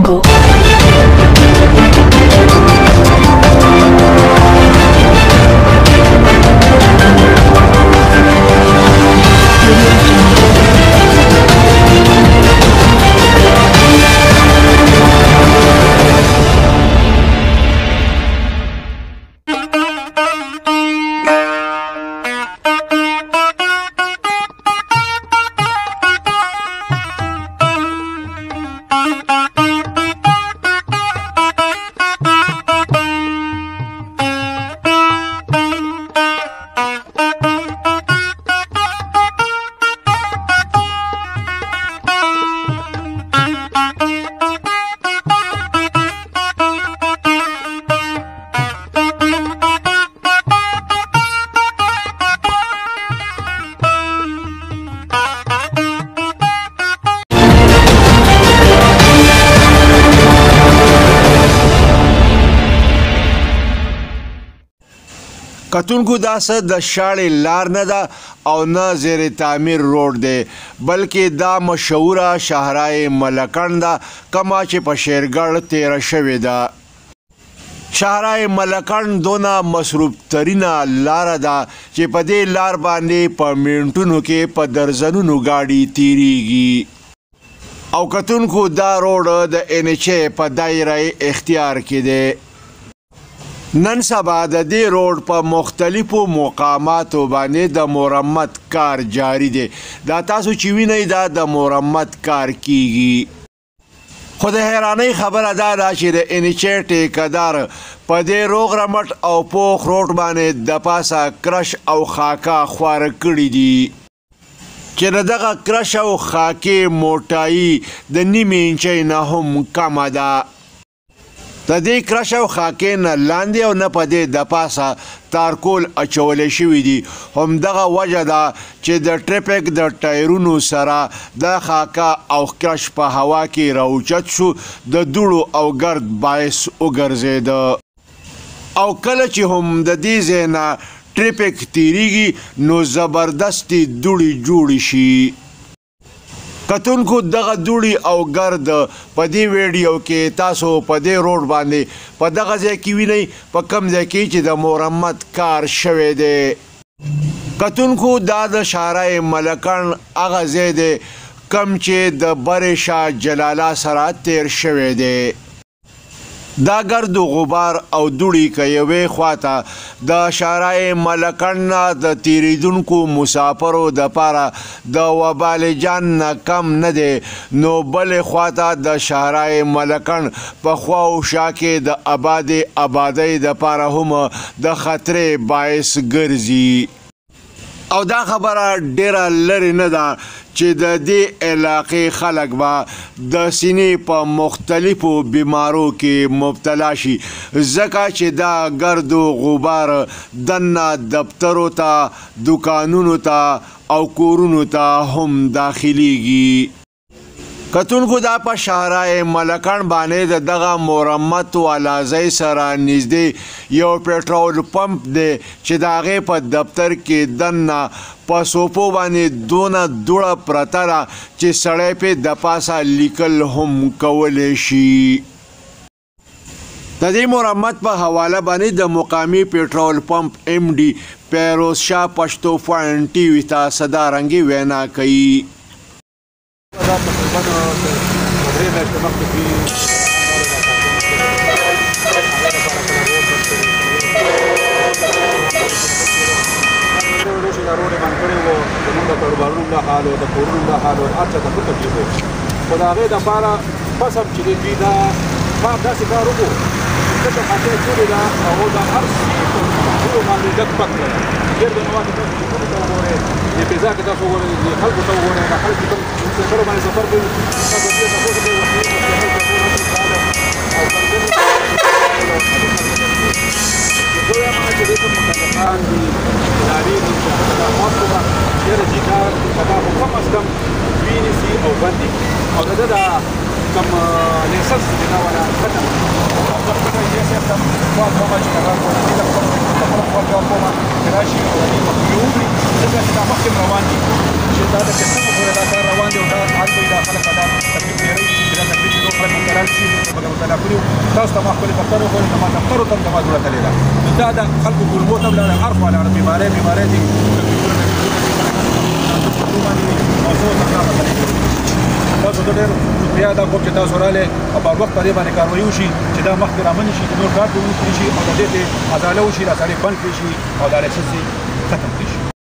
Jungle. کتونکو دا څه د شاړې لار نه ده او نه زیر تعمیر روډ دی بلکې دا مشهوره شاهراه ملکڼ ده کومه چې په شیرګړ تیره شوې ده شاهراه ملکڼ دونه مصروف ترینه لاره ده چې په دې لار باندې په منټونو کې په درزنونو گاډي تیریږي او کتونکو دا روډ د NH په دایره اختیار کې دی نن سبا د دې روډ په مختلفو مقاماتو باندې د مرمت کار جاری دی دا تاسو چې وینئ دا د مرمت کار کیږي خو د حیرانۍ خبره دا ده چې د NH ټیکهدار په دې روغ رمټ او پوخ روډ باندې د پاسه کرش او خاکه خواره کړي دي چې د دغه کرش او خاکې موټایي د نیمې انچۍ نه هم کمه ده د دې کرش او خاکې نه لاندې او نه په دې د پاسه تارکول اچولی شوي دي همدغه وجه ده چې د ټریفیک د ټایرونو سره د خاکه او کرش په هوا کې راوچت شو د دوړو او ګرد باعث وګرځېده او کله چې هم د دې ځای نه ټریفیک تیریږي نو زبردستې دوړې جوړې شي کتونکو دغه دوړي او ګرد په دې ویډیو کې تاسو په دې روډ باندې په دغه ځای کې وینئ په کوم ځای کې چې د مرمت کار شوی دی کتونکو دا د شاهراه ملکڼ هغه ځای دی کوم چې د برې شاه جلاله سره تیر شوی دی دا ګرد و غبار او دوړي که یوې خواته د شاهراه ملکڼ نه د تیریدونکو مسافرو دپاره د وبال جان نه کم نه دی نو بلې خواته د شاهراه ملکڼ په خوا او شا کې د آبادۍ دپاره هم د خطرې باعث ګرځي او دا خبره ډیره لرې نه ده چې د دې علاقې خلک به د سینې په مختلفو بیمارو کې مبتلا شي ځکه چې دا ګرد و غبار دننه دفترو ته دکانونو ته او کورونو ته هم داخلیږي کتونکو دا په شاهراه ملکڼ باندې د دغه مرمت والا ځای سره نږدې یو پټرول پمپ دی چې د هغې په دفتر کې دننه په سوپو باندې دونه دوړه پرته ده چې سړی پې د پاسه لیکل هم کولی شي د دې مرمت په حواله باندې د مقامي پټرول پمپ MD پیروز شاه پښتو فاین TV ته صدارنګي وینا کوي دا تقریبا درې میاشتې مخکې کې دا روډ یې بند کړی وو زموږ د کاروبارونو دا حال و د کورونو دا حال و هر څه ته ښه تکلیف و خو د هغې دپاره بس هم چې دی دوی دا کار داسې کار وکړو چې څه خاطر جوړې ده او دا هر څه ټولو باندې ډک پک کړی ډېر د نواتې تاسو لیکونو ته وګورئ د فضا کې تاسو وګورئ د خلکو ته وګورئ دا خلک چې کوم سفرو باندې سفر کوي تاسو دې تاسو کوئ زه وایم چې دې کوم متخصصان دي ادارې دي چې دا ماسومه ډېره چې دا کم از کم دوی نیسي او بندي او د ده دا کوم لیسنس چې دا ولا ختم او دا څنګه یې صاحب ته خوا کومه چې هغه کومه چې دا خپله جواب کومه چې راشي او دې مخکې وګوري ځکه چې دا مخکې روان دي چې دا د څنګه پورې دا کار روان دی او دا حال به دا خلک دا تکلیف لري چې دا تکلیف نور خلک مقرر شي پیدا کړي تاسو ته ما خپل دفتر وکړي ته ما دفتر ته ما جوړه کړې ده دا د خلکو کولمو ته لاړه هر خوا لاړه بیماری دي تاسو ته ډېر شکریه ادا کوم چې تاسو راغلئ او په وخت په دې باندې کاروایي وشي چې دا مخکې رامنې شي چې نور کار پرې وکړي شي او د دې ته ازاله وشي دا سړی بند کړي شي او دا لایسنس ختم کړي شي